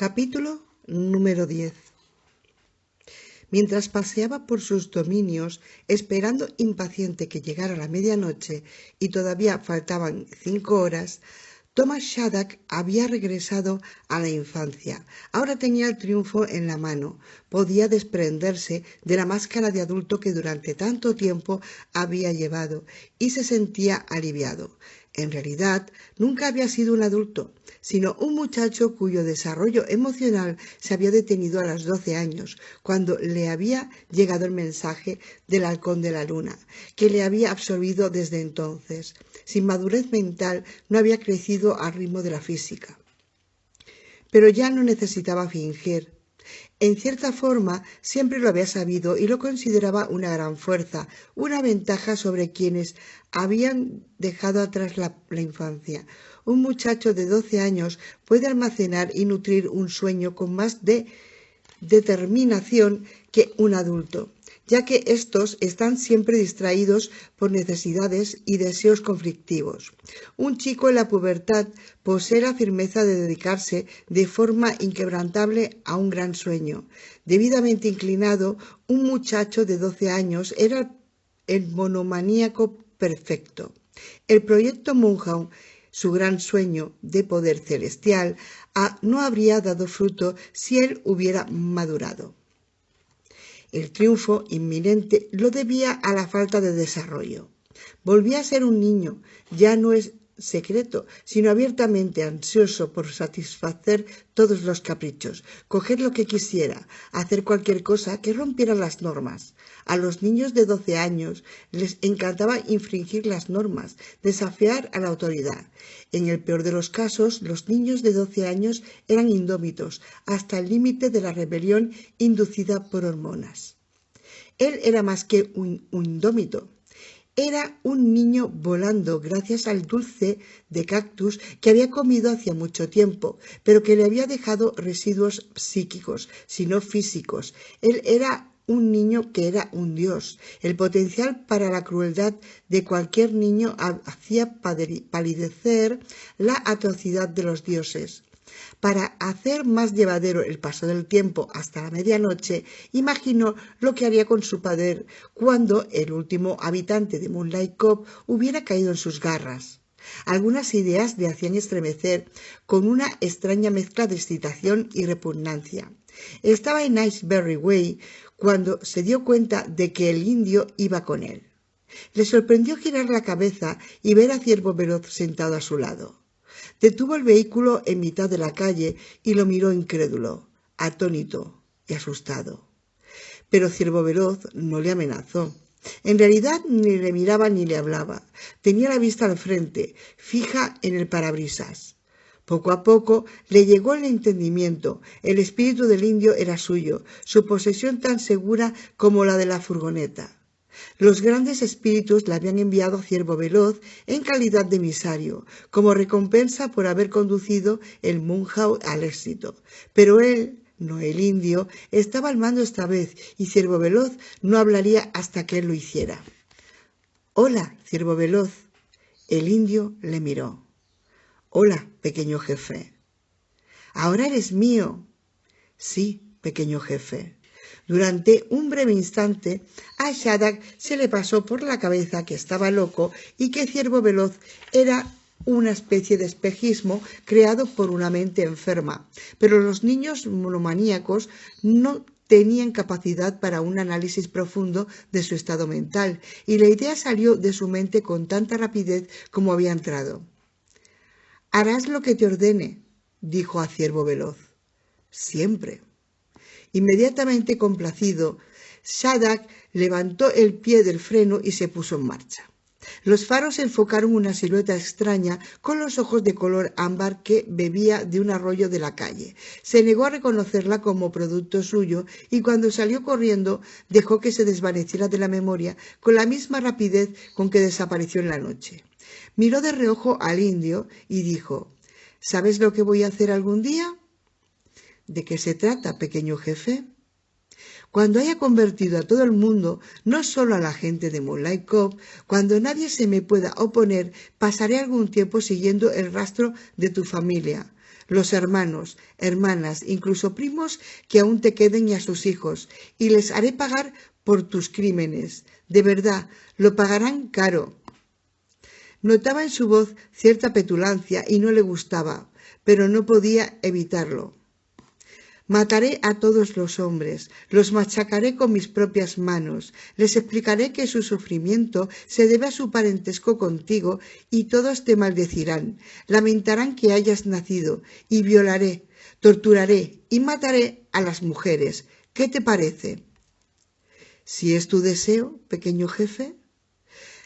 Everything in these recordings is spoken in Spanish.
Capítulo número 10. Mientras paseaba por sus dominios, esperando impaciente que llegara la medianoche y todavía faltaban 5 horas, Thomas Shaddock había regresado a la infancia. Ahora tenía el triunfo en la mano. Podía desprenderse de la máscara de adulto que durante tanto tiempo había llevado y se sentía aliviado. En realidad, nunca había sido un adulto, sino un muchacho cuyo desarrollo emocional se había detenido a los 12 años, cuando le había llegado el mensaje del halcón de la luna, que le había absorbido desde entonces. Sin madurez mental, no había crecido al ritmo de la física. Pero ya no necesitaba fingir. En cierta forma, siempre lo había sabido y lo consideraba una gran fuerza, una ventaja sobre quienes habían dejado atrás la infancia. Un muchacho de 12 años puede almacenar y nutrir un sueño con más determinación que un adulto, ya que estos están siempre distraídos por necesidades y deseos conflictivos. Un chico en la pubertad posee la firmeza de dedicarse de forma inquebrantable a un gran sueño. Debidamente inclinado, un muchacho de 12 años era el monomaníaco perfecto. El proyecto Munchausen, su gran sueño de poder celestial, no habría dado fruto si él hubiera madurado. El triunfo inminente lo debía a la falta de desarrollo. Volvía a ser un niño, ya no es secreto, sino abiertamente ansioso por satisfacer todos los caprichos, coger lo que quisiera, hacer cualquier cosa que rompiera las normas. A los niños de 12 años les encantaba infringir las normas, desafiar a la autoridad. En el peor de los casos, los niños de 12 años eran indómitos, hasta el límite de la rebelión inducida por hormonas. Él era más que un indómito. Era un niño volando gracias al dulce de cactus que había comido hacía mucho tiempo, pero que le había dejado residuos psíquicos, sino físicos. Él era un niño que era un dios. El potencial para la crueldad de cualquier niño hacía palidecer la atrocidad de los dioses. Para hacer más llevadero el paso del tiempo hasta la medianoche, imaginó lo que haría con su padre cuando el último habitante de Moonlight Cove hubiera caído en sus garras. Algunas ideas le hacían estremecer con una extraña mezcla de excitación y repugnancia. Estaba en Iceberry Way cuando se dio cuenta de que el indio iba con él. Le sorprendió girar la cabeza y ver a Ciervo Veloz sentado a su lado. Detuvo el vehículo en mitad de la calle y lo miró incrédulo, atónito y asustado. Pero Ciervo Veloz no le amenazó. En realidad ni le miraba ni le hablaba. Tenía la vista al frente, fija en el parabrisas. Poco a poco le llegó el entendimiento. El espíritu del indio era suyo, su posesión tan segura como la de la furgoneta. Los grandes espíritus le habían enviado a Ciervo Veloz en calidad de emisario, como recompensa por haber conducido el Munchausen al éxito. Pero él, no el indio, estaba al mando esta vez, y Ciervo Veloz no hablaría hasta que él lo hiciera. «Hola, Ciervo Veloz». El indio le miró. «Hola, pequeño jefe». «¿Ahora eres mío?» «Sí, pequeño jefe». Durante un breve instante a Shaddock se le pasó por la cabeza que estaba loco y que Ciervo Veloz era una especie de espejismo creado por una mente enferma. Pero los niños monomaníacos no tenían capacidad para un análisis profundo de su estado mental, y la idea salió de su mente con tanta rapidez como había entrado. «Harás lo que te ordene», dijo a Ciervo Veloz. «Siempre». Inmediatamente complacido, Shaddock levantó el pie del freno y se puso en marcha. Los faros enfocaron una silueta extraña con los ojos de color ámbar que bebía de un arroyo de la calle. Se negó a reconocerla como producto suyo y cuando salió corriendo dejó que se desvaneciera de la memoria con la misma rapidez con que desapareció en la noche. Miró de reojo al indio y dijo: «¿Sabes lo que voy a hacer algún día?» «¿De qué se trata, pequeño jefe?» «Cuando haya convertido a todo el mundo, no solo a la gente de Moonlight Cove, cuando nadie se me pueda oponer, pasaré algún tiempo siguiendo el rastro de tu familia. los hermanos, hermanas, incluso primos que aún te queden y a sus hijos, y les haré pagar por tus crímenes. De verdad, lo pagarán caro. Notaba en su voz cierta petulancia y no le gustaba, pero no podía evitarlo. Mataré a todos los hombres, los machacaré con mis propias manos, les explicaré que su sufrimiento se debe a su parentesco contigo y todos te maldecirán, lamentarán que hayas nacido, y violaré, torturaré y mataré a las mujeres. ¿Qué te parece? ¿Si es tu deseo, pequeño jefe?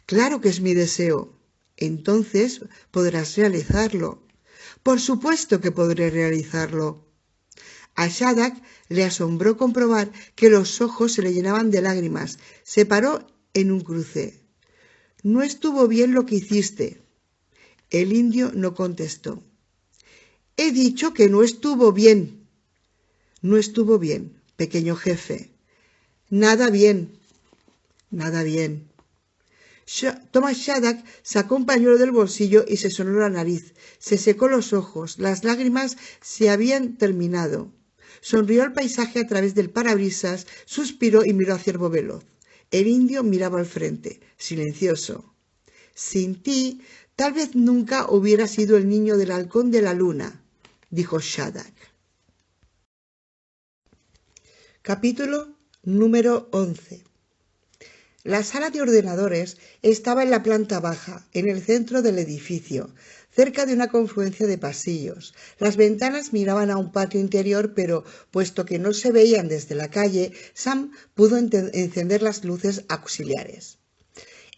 Claro que es mi deseo. Entonces podrás realizarlo. Por supuesto que podré realizarlo. A Shadrach le asombró comprobar que los ojos se le llenaban de lágrimas. Se paró en un cruce. No estuvo bien lo que hiciste. El indio no contestó. He dicho que no estuvo bien. No estuvo bien, pequeño jefe. Nada bien. Nada bien. Thomas Shadrach sacó un pañuelo del bolsillo y se sonó la nariz. Se secó los ojos. Las lágrimas se habían terminado. Sonrió al paisaje a través del parabrisas, suspiró y miró hacia el veloz. El indio miraba al frente, silencioso. Sin ti, tal vez nunca hubiera sido el niño del halcón de la luna, dijo Shadrach. Capítulo número 11. La sala de ordenadores estaba en la planta baja, en el centro del edificio, cerca de una confluencia de pasillos. Las ventanas miraban a un patio interior, pero puesto que no se veían desde la calle, Sam pudo encender las luces auxiliares.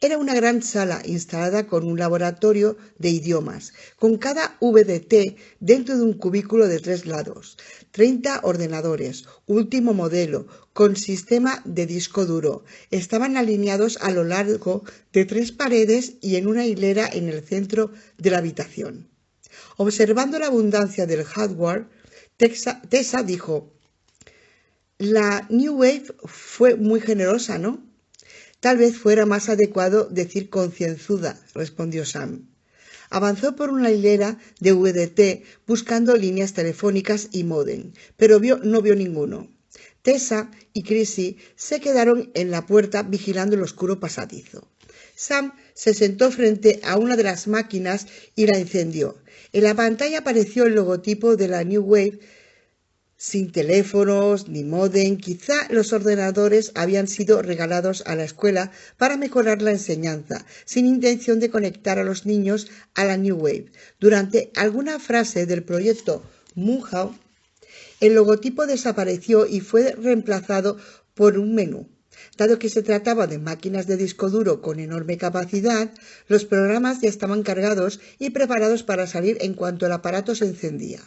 Era una gran sala instalada con un laboratorio de idiomas, con cada VDT dentro de un cubículo de 3 lados, 30 ordenadores, último modelo, con sistema de disco duro. Estaban alineados a lo largo de 3 paredes y en una hilera en el centro de la habitación. Observando la abundancia del hardware, Tessa dijo: «La New Wave fue muy generosa, ¿no?» «Tal vez fuera más adecuado decir concienzuda», respondió Sam. Avanzó por una hilera de VDT buscando líneas telefónicas y módem, pero no vio ninguno. Tessa y Chrissy se quedaron en la puerta vigilando el oscuro pasadizo. Sam se sentó frente a una de las máquinas y la encendió. En la pantalla apareció el logotipo de la New Wave. Sin teléfonos ni módem, quizá los ordenadores habían sido regalados a la escuela para mejorar la enseñanza, sin intención de conectar a los niños a la New Wave. Durante alguna frase del proyecto Moonhawk, el logotipo desapareció y fue reemplazado por un menú. Dado que se trataba de máquinas de disco duro con enorme capacidad, los programas ya estaban cargados y preparados para salir en cuanto el aparato se encendía.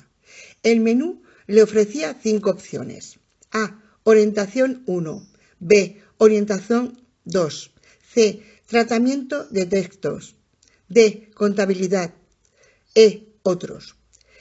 El menú le ofrecía 5 opciones. A. Orientación 1. B. Orientación 2. C. Tratamiento de textos. D. Contabilidad. E. Otros.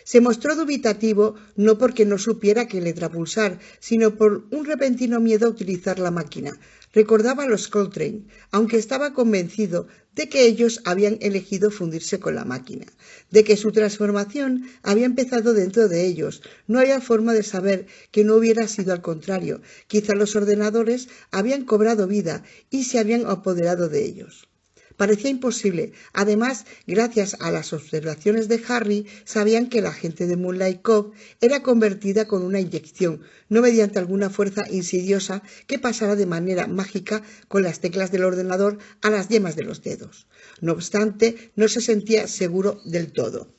Se mostró dubitativo no porque no supiera qué letra pulsar, sino por un repentino miedo a utilizar la máquina. Recordaba a los Coltrane, aunque estaba convencido de que ellos habían elegido fundirse con la máquina, de que su transformación había empezado dentro de ellos. No había forma de saber que no hubiera sido al contrario. Quizá los ordenadores habían cobrado vida y se habían apoderado de ellos. Parecía imposible. Además, gracias a las observaciones de Harry, sabían que la gente de Moonlight Cove era convertida con una inyección, no mediante alguna fuerza insidiosa que pasara de manera mágica con las teclas del ordenador a las yemas de los dedos. No obstante, no se sentía seguro del todo.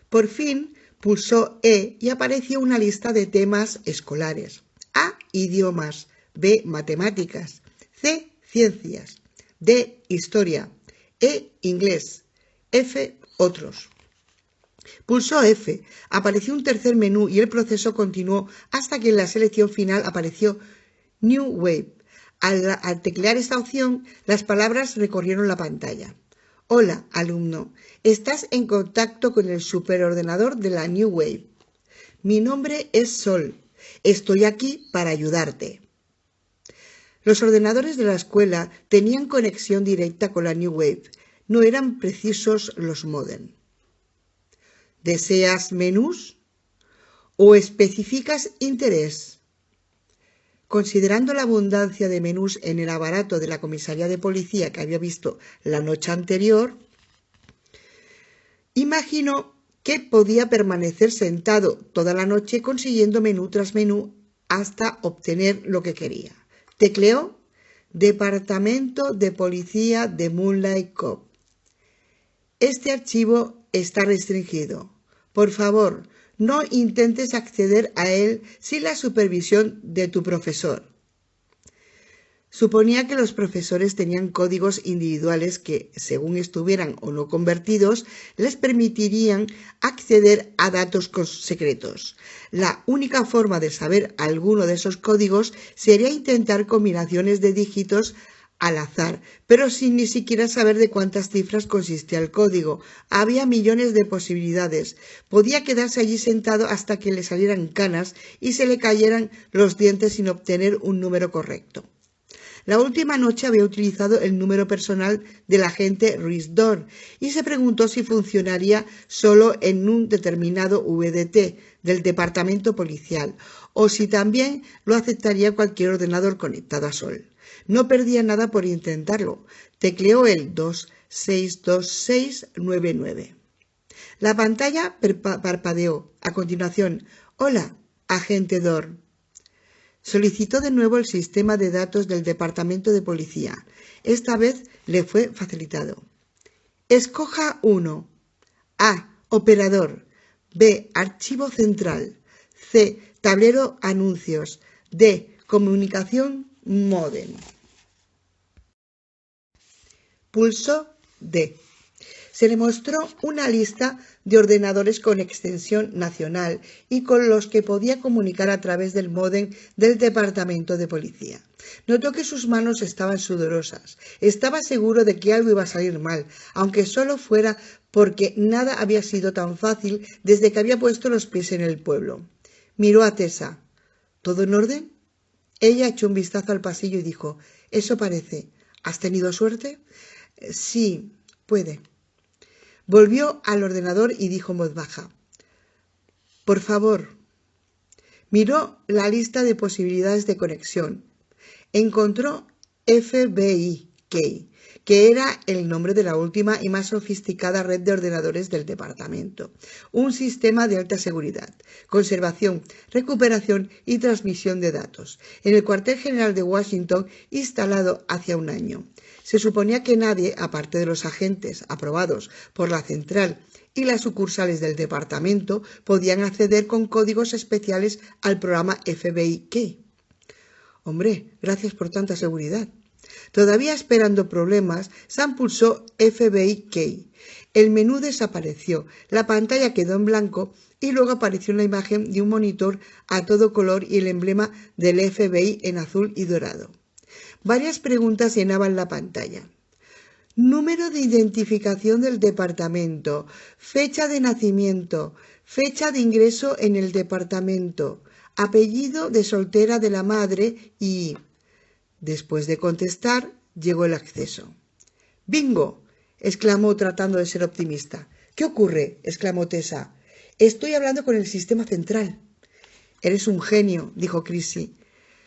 Por fin pulsó E y apareció una lista de temas escolares. A. Idiomas. B. Matemáticas. C. Ciencias. D. Historia. E. Inglés. F. Otros. Pulsó F. Apareció un tercer menú y el proceso continuó hasta que en la selección final apareció New Wave. Al teclear esta opción, las palabras recorrieron la pantalla. Hola, alumno. Estás en contacto con el superordenador de la New Wave. Mi nombre es Sol. Estoy aquí para ayudarte. Los ordenadores de la escuela tenían conexión directa con la New Wave. No eran precisos los módem. ¿Deseas menús o especificas interés? Considerando la abundancia de menús en el aparato de la comisaría de policía que había visto la noche anterior, imaginó que podía permanecer sentado toda la noche consiguiendo menú tras menú hasta obtener lo que quería. Tecleó Departamento de Policía de Moonlight Cove. Este archivo está restringido. Por favor, no intentes acceder a él sin la supervisión de tu profesor. Suponía que los profesores tenían códigos individuales que, según estuvieran o no convertidos, les permitirían acceder a datos secretos. La única forma de saber alguno de esos códigos sería intentar combinaciones de dígitos al azar, pero sin ni siquiera saber de cuántas cifras consistía el código. Había millones de posibilidades. Podía quedarse allí sentado hasta que le salieran canas y se le cayeran los dientes sin obtener un número correcto. La última noche había utilizado el número personal del agente Ruiz-Dor y se preguntó si funcionaría solo en un determinado VDT del departamento policial o si también lo aceptaría cualquier ordenador conectado a Sol. No perdía nada por intentarlo. Tecleó el 262699. La pantalla parpadeó. A continuación, «Hola, agente Dor». Solicitó de nuevo el sistema de datos del departamento de policía. Esta vez le fue facilitado. Escoja 1. A. Operador. B. Archivo central. C. Tablero anuncios. D. Comunicación módem. Pulsó D. Se le mostró una lista de ordenadores con extensión nacional y con los que podía comunicar a través del módem del departamento de policía. Notó que sus manos estaban sudorosas. Estaba seguro de que algo iba a salir mal, aunque solo fuera porque nada había sido tan fácil desde que había puesto los pies en el pueblo. Miró a Tessa. ¿Todo en orden? Ella echó un vistazo al pasillo y dijo: «Eso parece. ¿Has tenido suerte?» «Sí, puede». Volvió al ordenador y dijo en voz baja: «Por favor». Miró la lista de posibilidades de conexión. Encontró FBI Key, que era el nombre de la última y más sofisticada red de ordenadores del departamento. Un sistema de alta seguridad, conservación, recuperación y transmisión de datos, en el cuartel general de Washington, instalado hace un año. Se suponía que nadie, aparte de los agentes aprobados por la central y las sucursales del departamento, podían acceder con códigos especiales al programa FBI Key. Hombre, gracias por tanta seguridad. Todavía esperando problemas, Sam pulsó FBI Key. El menú desapareció, la pantalla quedó en blanco y luego apareció una imagen de un monitor a todo color y el emblema del FBI en azul y dorado. Varias preguntas llenaban la pantalla. Número de identificación del departamento, fecha de nacimiento, fecha de ingreso en el departamento, apellido de soltera de la madre y... Después de contestar, llegó el acceso. «¡Bingo!», exclamó tratando de ser optimista. «¿Qué ocurre?», exclamó Tessa. «Estoy hablando con el sistema central». «Eres un genio», dijo Chrissy.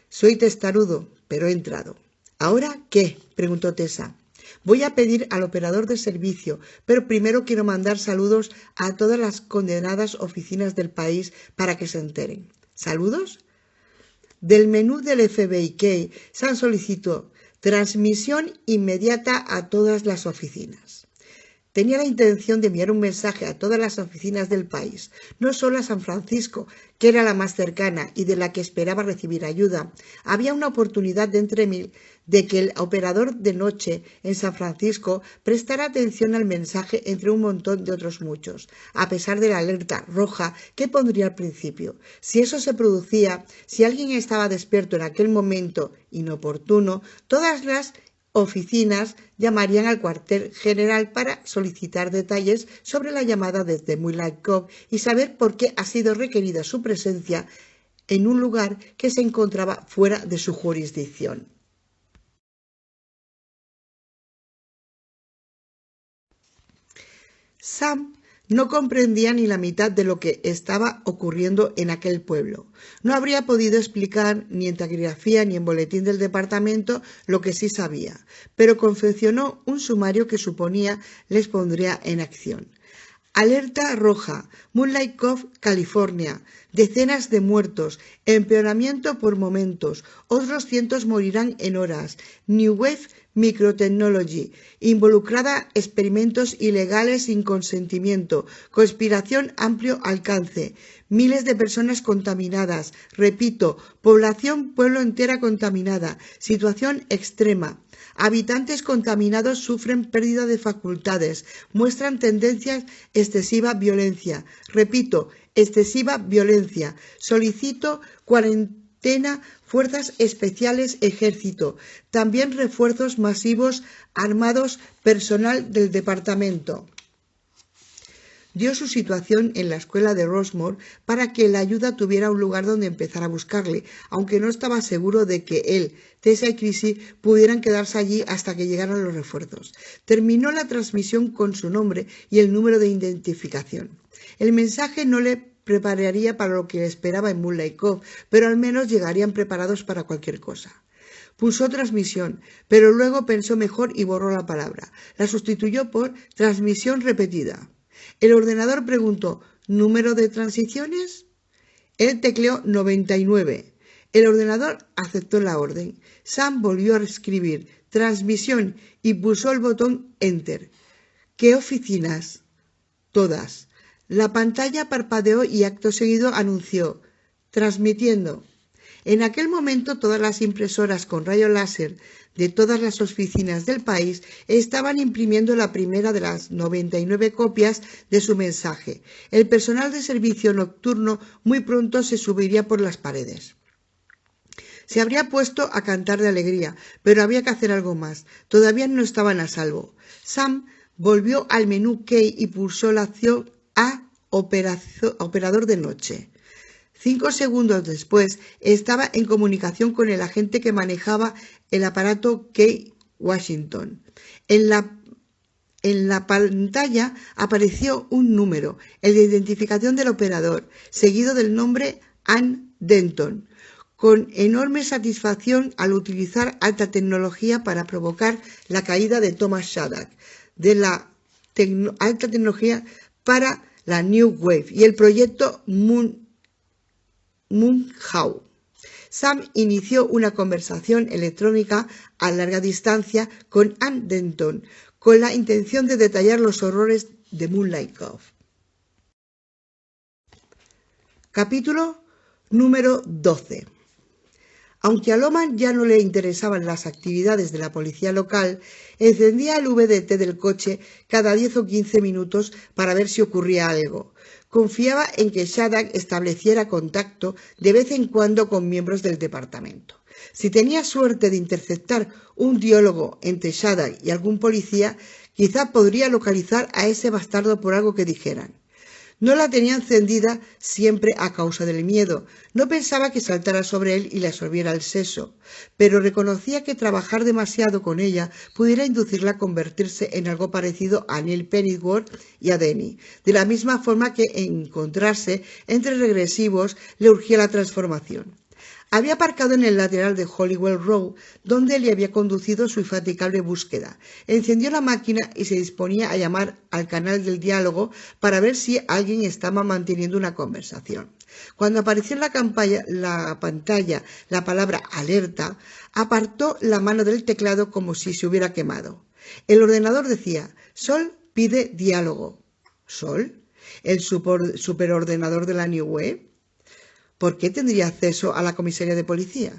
«Soy testarudo, pero he entrado». «¿Ahora qué?», preguntó Tessa. «Voy a pedir al operador de servicio, pero primero quiero mandar saludos a todas las condenadas oficinas del país para que se enteren». «¿Saludos?». Del menú del FBI Key, Sam solicitó transmisión inmediata a todas las oficinas. Tenía la intención de enviar un mensaje a todas las oficinas del país, no solo a San Francisco, que era la más cercana y de la que esperaba recibir ayuda. Había una oportunidad de entre mil de que el operador de noche en San Francisco prestara atención al mensaje entre un montón de otros muchos, a pesar de la alerta roja que pondría al principio. Si eso se producía, si alguien estaba despierto en aquel momento inoportuno, todas las oficinas llamarían al cuartel general para solicitar detalles sobre la llamada desde Moonlight Cove y saber por qué ha sido requerida su presencia en un lugar que se encontraba fuera de su jurisdicción. Sam no comprendía ni la mitad de lo que estaba ocurriendo en aquel pueblo. No habría podido explicar ni en taquigrafía ni en boletín del departamento lo que sí sabía, pero confeccionó un sumario que suponía les pondría en acción. Alerta roja, Moonlight Cove, California. Decenas de muertos, empeoramiento por momentos, otros cientos morirán en horas. New Wave Microtechnology, involucrada experimentos ilegales sin consentimiento, conspiración amplio alcance, miles de personas contaminadas, repito, población pueblo entera contaminada, situación extrema. Habitantes contaminados sufren pérdida de facultades, muestran tendencias excesiva violencia. Repito, excesiva violencia. Solicito cuarentena, fuerzas especiales, ejército. También refuerzos masivos armados, personal del departamento. Dio su situación en la escuela de Rosemore para que la ayuda tuviera un lugar donde empezar a buscarle, aunque no estaba seguro de que él, Tessa y Chrissy pudieran quedarse allí hasta que llegaran los refuerzos. Terminó la transmisión con su nombre y el número de identificación. El mensaje no le prepararía para lo que le esperaba en Moonlight Cove, pero al menos llegarían preparados para cualquier cosa. Pulsó transmisión, pero luego pensó mejor y borró la palabra. La sustituyó por transmisión repetida. El ordenador preguntó, ¿número de transiciones? Él tecleó 99. El ordenador aceptó la orden. Sam volvió a escribir transmisión y pulsó el botón Enter. ¿Qué oficinas? Todas. La pantalla parpadeó y acto seguido anunció transmitiendo. En aquel momento todas las impresoras con rayo láser de todas las oficinas del país estaban imprimiendo la primera de las 99 copias de su mensaje. El personal de servicio nocturno muy pronto se subiría por las paredes. Se habría puesto a cantar de alegría, pero había que hacer algo más. Todavía no estaban a salvo. Sam volvió al menú Key y pulsó la opción a operador de noche. 5 segundos después estaba en comunicación con el agente que manejaba el aparato Key Washington. En la pantalla apareció un número, el de identificación del operador, seguido del nombre Ann Denton. Con enorme satisfacción al utilizar alta tecnología para provocar la caída de Thomas Shattuck, de la alta tecnología para la New Wave y el proyecto Moonhow. Sam inició una conversación electrónica a larga distancia con Ann Denton, con la intención de detallar los horrores de Moonlight Cove. Capítulo número 12. Aunque a Loman ya no le interesaban las actividades de la policía local, encendía el VDT del coche cada 10 o 15 minutos para ver si ocurría algo. Confiaba en que Shattuck estableciera contacto de vez en cuando con miembros del departamento. Si tenía suerte de interceptar un diálogo entre Shattuck y algún policía, quizá podría localizar a ese bastardo por algo que dijeran. No la tenía encendida siempre a causa del miedo. No pensaba que saltara sobre él y le absorbiera el seso, pero reconocía que trabajar demasiado con ella pudiera inducirla a convertirse en algo parecido a Neil Pennyworth y a Denny, de la misma forma que encontrarse entre regresivos le urgía la transformación. Había aparcado en el lateral de Hollywell Road, donde le había conducido su infatigable búsqueda. Encendió la máquina y se disponía a llamar al canal del diálogo para ver si alguien estaba manteniendo una conversación. Cuando apareció en la pantalla la palabra alerta, apartó la mano del teclado como si se hubiera quemado. El ordenador decía, Sol pide diálogo. ¿Sol? ¿El superordenador de la New Wave? ¿Por qué tendría acceso a la comisaría de policía?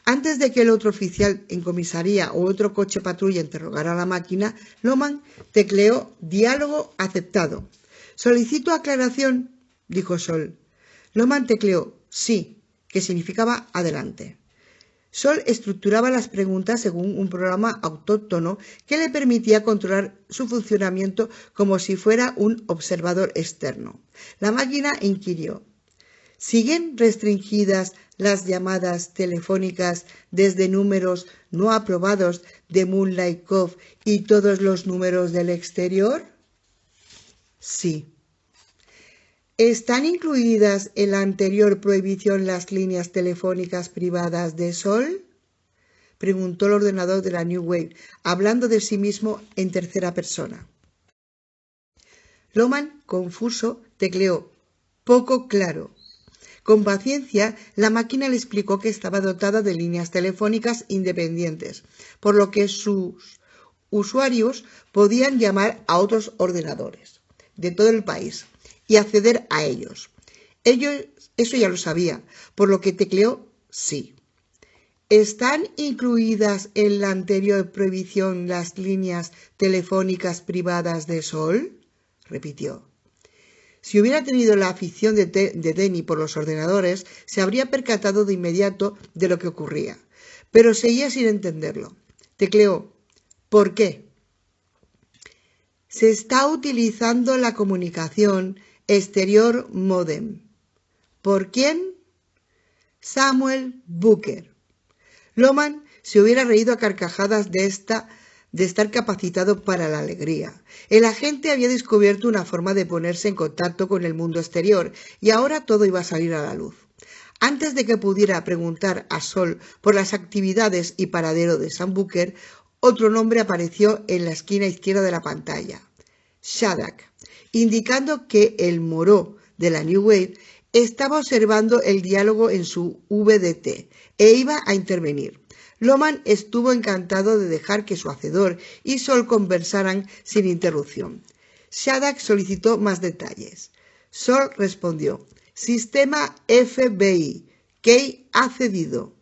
Antes de que el otro oficial en comisaría o otro coche patrulla interrogara a la máquina, Loman tecleó diálogo aceptado. Solicito aclaración, dijo Sol. Loman tecleó sí, que significaba adelante. Sol estructuraba las preguntas según un programa autóctono que le permitía controlar su funcionamiento como si fuera un observador externo. La máquina inquirió. ¿Siguen restringidas las llamadas telefónicas desde números no aprobados de Moonlight Cove y todos los números del exterior? Sí. ¿Están incluidas en la anterior prohibición las líneas telefónicas privadas de Sol? Preguntó el ordenador de la New Wave, hablando de sí mismo en tercera persona. Loman, confuso, tecleó: poco claro. Con paciencia, la máquina le explicó que estaba dotada de líneas telefónicas independientes, por lo que sus usuarios podían llamar a otros ordenadores de todo el país y acceder a ellos. Eso ya lo sabía, por lo que tecleó sí. ¿Están incluidas en la anterior prohibición las líneas telefónicas privadas de Sol? Repitió. Si hubiera tenido la afición de Denny por los ordenadores, se habría percatado de inmediato de lo que ocurría, pero seguía sin entenderlo. Tecleó: ¿por qué? Se está utilizando la comunicación exterior módem. ¿Por quién? Samuel Booker. Loman se hubiera reído a carcajadas de estar capacitado para la alegría. El agente había descubierto una forma de ponerse en contacto con el mundo exterior y ahora todo iba a salir a la luz. Antes de que pudiera preguntar a Sol por las actividades y paradero de Sam Booker, otro nombre apareció en la esquina izquierda de la pantalla: Shadak, indicando que el moró de la New Wave estaba observando el diálogo en su VDT e iba a intervenir. Loman estuvo encantado de dejar que su hacedor y Sol conversaran sin interrupción. Shadak solicitó más detalles. Sol respondió: Sistema FBI, Key ha cedido.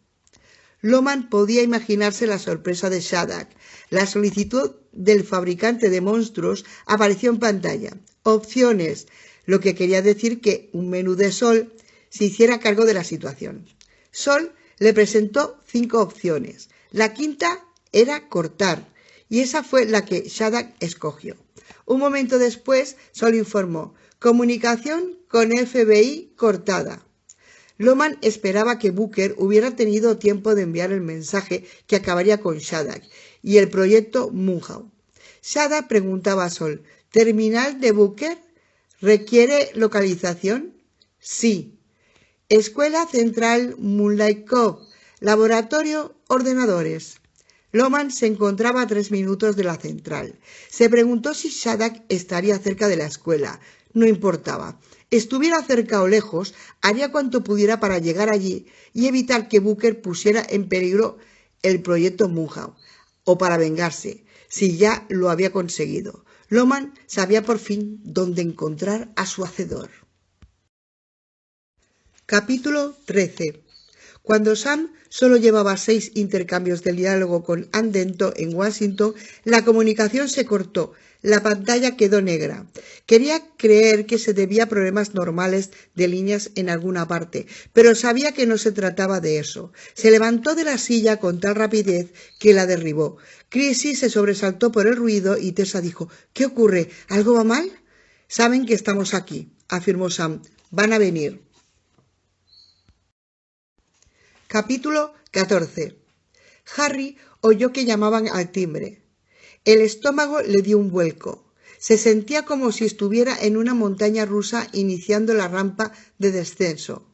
Loman podía imaginarse la sorpresa de Shadak. La solicitud del fabricante de monstruos apareció en pantalla. Opciones, lo que quería decir que un menú de Sol se hiciera cargo de la situación. Sol le presentó 5 opciones. La quinta era cortar, y esa fue la que Shadak escogió. Un momento después, Sol informó: comunicación con FBI cortada. Loman esperaba que Booker hubiera tenido tiempo de enviar el mensaje que acabaría con Shadak y el proyecto Moonhawk. Shadak preguntaba a Sol: ¿terminal de Booker? ¿Requiere localización? Sí. Escuela Central Moonlight Cove. Laboratorio Ordenadores. Loman se encontraba a 3 minutos de la central. Se preguntó si Shadak estaría cerca de la escuela. No importaba. Estuviera cerca o lejos, haría cuanto pudiera para llegar allí y evitar que Booker pusiera en peligro el proyecto Moonhawk, o para vengarse, si ya lo había conseguido. Loman sabía por fin dónde encontrar a su hacedor. Capítulo 13. Cuando Sam solo llevaba 6 intercambios de diálogo con Ann Denton en Washington, la comunicación se cortó. La pantalla quedó negra. Quería creer que se debía a problemas normales de líneas en alguna parte, pero sabía que no se trataba de eso. Se levantó de la silla con tal rapidez que la derribó. Chrissy se sobresaltó por el ruido y Tessa dijo: ¿Qué ocurre? ¿Algo va mal? Saben que estamos aquí, afirmó Sam. Van a venir. Capítulo 14. Harry oyó que llamaban al timbre. El estómago le dio un vuelco. Se sentía como si estuviera en una montaña rusa iniciando la rampa de descenso.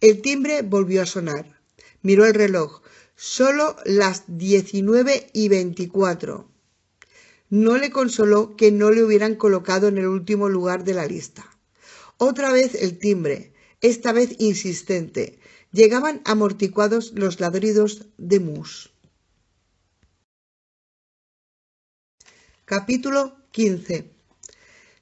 El timbre volvió a sonar. Miró el reloj. Solo las 19:24. No le consoló que no le hubieran colocado en el último lugar de la lista. Otra vez el timbre, esta vez insistente. Llegaban amortiguados los ladridos de Moose. Capítulo 15.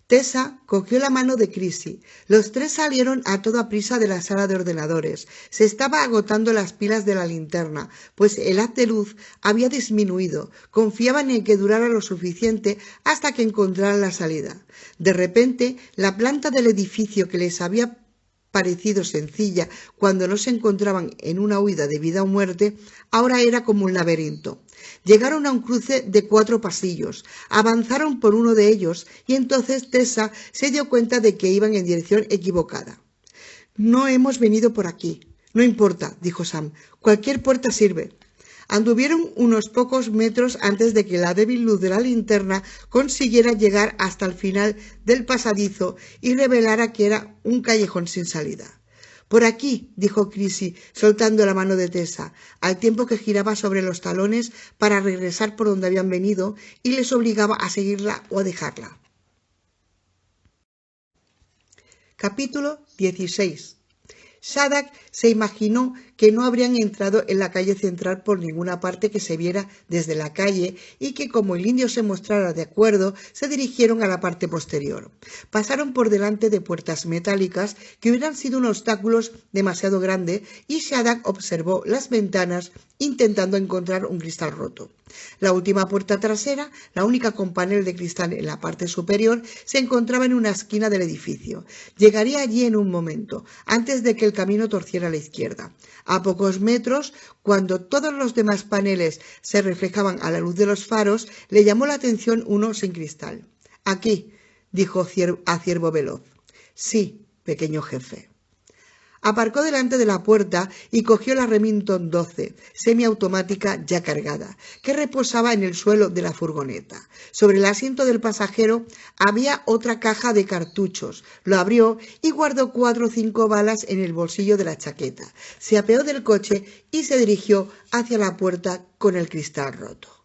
Tessa cogió la mano de Chrissy. Los 3 salieron a toda prisa de la sala de ordenadores. Se estaba agotando las pilas de la linterna, pues el haz de luz había disminuido. Confiaban en que durara lo suficiente hasta que encontraran la salida. De repente, la planta del edificio que les había parecido sencilla cuando no se encontraban en una huida de vida o muerte, ahora era como un laberinto. Llegaron a un cruce de 4 pasillos, avanzaron por uno de ellos y entonces Tessa se dio cuenta de que iban en dirección equivocada. No hemos venido por aquí. No importa, dijo Sam. Cualquier puerta sirve. Anduvieron unos pocos metros antes de que la débil luz de la linterna consiguiera llegar hasta el final del pasadizo y revelara que era un callejón sin salida. «Por aquí», dijo Chrissie, soltando la mano de Tessa, al tiempo que giraba sobre los talones para regresar por donde habían venido y les obligaba a seguirla o a dejarla. Capítulo 16. Shadrach se imaginó que no habrían entrado en la calle central por ninguna parte que se viera desde la calle y que, como el indio se mostrara de acuerdo, se dirigieron a la parte posterior. Pasaron por delante de puertas metálicas que hubieran sido un obstáculo demasiado grande y Shadrach observó las ventanas intentando encontrar un cristal roto. La última puerta trasera, la única con panel de cristal en la parte superior, se encontraba en una esquina del edificio. Llegaría allí en un momento, antes de que el camino torciera a la izquierda. A pocos metros, cuando todos los demás paneles se reflejaban a la luz de los faros, le llamó la atención uno sin cristal. «Aquí», dijo a Ciervo Veloz. «Sí, pequeño jefe». Aparcó delante de la puerta y cogió la Remington 12, semiautomática ya cargada, que reposaba en el suelo de la furgoneta. Sobre el asiento del pasajero había otra caja de cartuchos. Lo abrió y guardó 4 o 5 balas en el bolsillo de la chaqueta. Se apeó del coche y se dirigió hacia la puerta con el cristal roto.